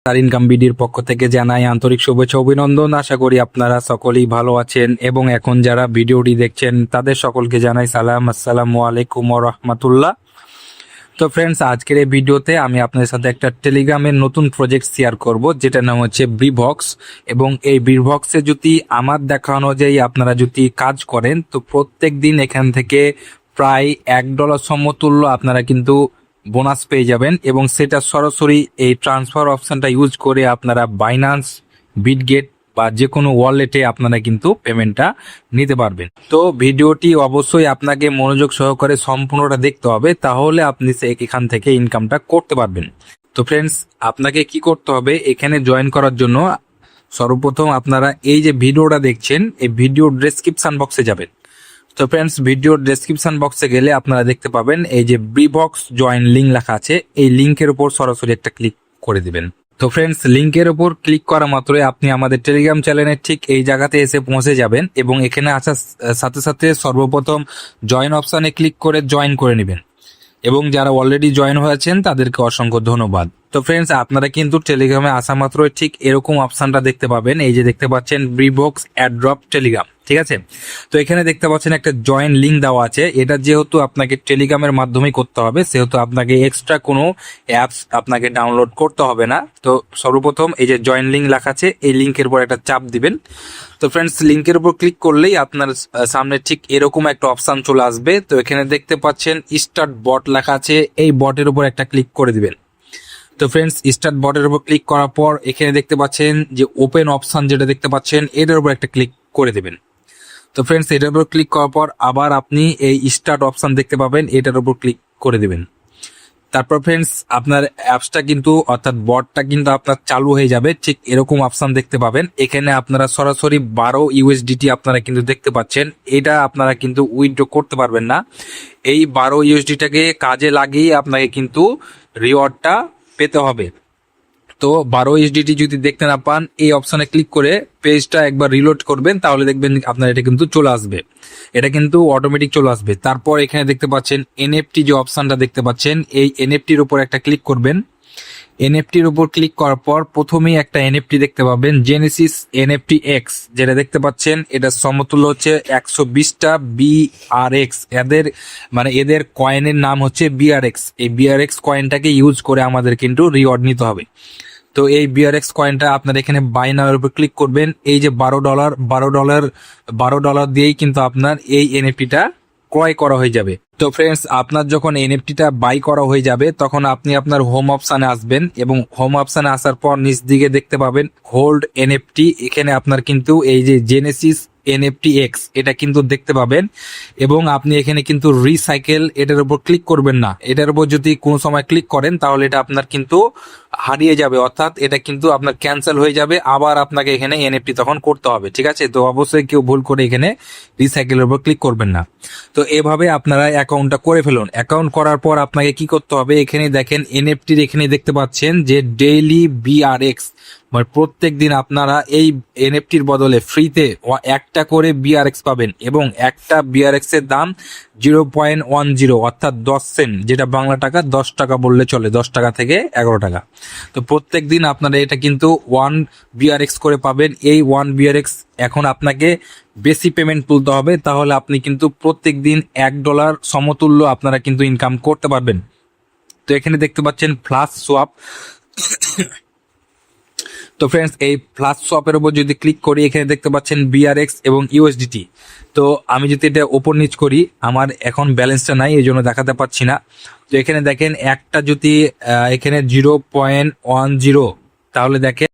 তার ইনকাম বিডির পক্ষ থেকে জানাই আন্তরিক শুভেচ্ছা অভিনন্দন। আশা করি আপনারা সকলেই ভালো আছেন এবং এখন যারা ভিডিওটি দেখছেন তাদের সকলকে জানাই সালাম, আসসালামু আলাইকুম ওয়া রাহমাতুল্লাহ। তো ফ্রেন্ডস, আজকের এই ভিডিওতে আমি আপনাদের সাথে একটা টেলিগ্রামের নতুন প্রজেক্ট শেয়ার করব, যেটার নাম হচ্ছে ব্রিভক্স। এবং এই ব্রিভক্সে যদি আমার দেখানো অনুযায়ী আপনারা যদি কাজ করেন তো প্রত্যেক দিন এখান থেকে প্রায় $1 সমতুল্য আপনারা কিন্তু বোনাস পেয়ে যাবেন, এবং সেটা সরাসরি এই ট্রান্সফার অপশনটা ইউজ করে আপনারা বাইন্যান্স, বিটগেট বা যে কোনো ওয়ালেটে আপনারা কিন্তু পেমেন্টটা নিতে পারবেন। তো ভিডিওটি অবশ্যই আপনাকে মনোযোগ সহকারে সম্পূর্ণটা দেখতে হবে, তাহলে আপনি এখান থেকে ইনকামটা করতে পারবেন। তো ফ্রেন্ডস, আপনাকে কি করতে হবে, এখানে জয়েন করার জন্য সর্বপ্রথম আপনারা এই যে ভিডিওটা দেখছেন এই ভিডিওর ডেসক্রিপশন বক্সে যাবেন। তো ফ্রেন্ডস, ভিডিওর ডেসক্রিপশন বক্সে গেলে আপনারা দেখতে পাবেন এই যে ব্রিভক্স জয়েন লিঙ্ক লেখা আছে, এই লিঙ্কের উপর সরাসরি একটা ক্লিক করে দিবেন। তো ফ্রেন্ডস, লিঙ্কের উপর ক্লিক করা মাত্রই আপনি আমাদের টেলিগ্রাম চ্যানেলের ঠিক এই জায়গাতে এসে পৌঁছে যাবেন, এবং এখানে আসার সাথে সাথে সর্বপ্রথম জয়েন অপশানে ক্লিক করে জয়েন করে নেবেন। এবং যারা অলরেডি জয়েন হয়েছেন তাদেরকে অসংখ্য ধন্যবাদ। তো ফ্রেন্ডস, আপনারা কিন্তু টেলিগ্রামে আসা মাত্রই ঠিক এরকম অপশনটা দেখতে পাবেন, এই যে দেখতে পাচ্ছেন ব্রিভক্স অ্যাড্রপ টেলিগ্রাম, ঠিক আছে। তো এখানে দেখতে পাচ্ছেন একটা জয়েন লিঙ্ক দেওয়া আছে। এটা যেহেতু আপনাকে টেলিগ্রামের মাধ্যমেই করতে হবে, সেহেতু আপনাকে এক্সট্রা কোনো অ্যাপস আপনাকে ডাউনলোড করতে হবে না। তো সর্বপ্রথম এই যে জয়েন লিঙ্ক লেখা আছে এই লিঙ্কের উপর একটা চাপ দিবেন। তো ফ্রেন্ডস, লিঙ্কের উপর ক্লিক করলেই আপনার সামনে ঠিক এরকম একটা অপশন চলে আসবে। তো এখানে দেখতে পাচ্ছেন স্টার্ট বট লেখা আছে, এই বটের উপর একটা ক্লিক করে দিবেন। তো ফ্রেন্ডস, স্টার্ট বটের উপর ক্লিক করার পর এখানে দেখতে পাচ্ছেন যে ওপেন অপশন যেটা দেখতে পাচ্ছেন এটার উপর একটা ক্লিক করে দেবেন। তো ফ্রেন্ডস, এটার উপর ক্লিক করার পর আবার আপনি এই স্টার্ট অপশন দেখতে পাবেন, এটার উপর ক্লিক করে দিবেন। তারপর ফ্রেন্ডস, আপনার অ্যাপসটা কিন্তু অর্থাৎ বটটা কিন্তু আপনার চালু হয়ে যাবে, ঠিক এরকম অপশন দেখতে পাবেন। এখানে আপনারা সরাসরি 12 USDT আপনারা কিন্তু দেখতে পাচ্ছেন। এটা আপনারা কিন্তু উইথড্র করতে পারবেন না। এই 12 USDটাকে কাজে লাগিয়ে আপনাকে কিন্তু রিওয়ার্ডটা পেতে হবে। তো 12 USDT যদি দেখতে না পান, এই অপশনে ক্লিক করে পেজটা একবার রিলোড করবেন, তাহলে দেখবেন আপনার এটা কিন্তু চলে আসবে। এটা কিন্তু অটোমেটিক চলে আসবে। তারপর এখানে দেখতে পাচ্ছেন এনএফটি যে অপশনটা দেখতে পাচ্ছেন, এই এনএফটির উপর একটা ক্লিক করবেন। এনএফটির উপর ক্লিক করার পর প্রথমেই একটা এনএফটি দেখতে পাবেন, জেনেসিস এনএফটি এক্স, যেটা দেখতে পাচ্ছেন এটা সমতুল্য হচ্ছে 120টা বিআরএক্স। এদের কয়েনের নাম হচ্ছে বিআরএক্স। এই বিআরএক্স কয়েনটাকে ইউজ করে আমাদের কিন্তু রিওয়ার্ড নিতে হবে। তো এই বিআরএক্স কয়েনটা আপনার এখানে বাই নাওয়ের উপর ক্লিক করবেন। এই যে $12 দিয়েই কিন্তু আপনার এই এনএফটিটা ক্রয় করা হয়ে যাবে। তো ফ্রেন্ডস, আপনার যখন এনএফটিটা বাই করা হয়ে যাবে তখন আপনি আপনার হোম অপশানে আসবেন, এবং হোম অপশানে আসার পর নিচ দিকে দেখতে পাবেন হোল্ড এনএফটি। এখানে আপনার কিন্তু এই যে জেনেসিস এনএফটি এক্স এটা কিন্তু দেখতে পাবেন, এবং আপনি এখানে কিন্তু রিসাইকেল এটার উপর ক্লিক করবেন না। এটার উপর যদি কোনো সময় ক্লিক করেন তাহলে এটা আপনার কিন্তু হারিয়ে যাবে, অর্থাৎ এটা কিন্তু আপনার ক্যান্সেল হয়ে যাবে, আবার আপনাকে এখানে এনএফটি তখন করতে হবে, ঠিক আছে। তো অবশ্যই কেউ ভুল করে এখানে রিসাইকেলের উপর ক্লিক করবেন না। তো এভাবে আপনারা অ্যাকাউন্টটা করে ফেলুন। অ্যাকাউন্ট করার পর আপনাকে কি করতে হবে, এখানে দেখেন এনএফটির এখানে দেখতে পাচ্ছেন যে ডেইলি বিআরএক্স, মানে প্রত্যেক দিন আপনারা এই এনএফটির বদলে ফ্রিতে একটা করে বিআরএক্স পাবেন, এবং একটা বিআরএক্স এর দাম 0.10 অর্থাৎ 10 সেন্ট, যেটা বাংলা টাকা 10 টাকা বললে চলে, 10 টাকা থেকে 11 টাকা। তো প্রত্যেক দিন আপনারা এটা কিন্তু 1 বিআরএক্স করে পাবেন। এই 1 বিআরএক্স এখন আপনাকে বেশি পেমেন্ট তুলতে হবে, তাহলে আপনি কিন্তু প্রত্যেক দিন $1 সমতুল্য আপনারা কিন্তু ইনকাম করতে পারবেন। তো এখানে দেখতে পাচ্ছেন ফ্লাশ সোয়াপ। তো ফ্রেন্ডস, এই ফ্লাশ সোয়াপের উপর যদি ক্লিক করি এখানে দেখতে পাচ্ছেন বিআরএক্স এবং ইউএসডিটি। তো আমি যদি এটা ওপর নিচ করি, আমার এখন ব্যালেন্সটা নাই, এই জন্য দেখাতে পাচ্ছি না। তো এখানে দেখেন একটা যদি এখানে 0.10, তাহলে দেখেন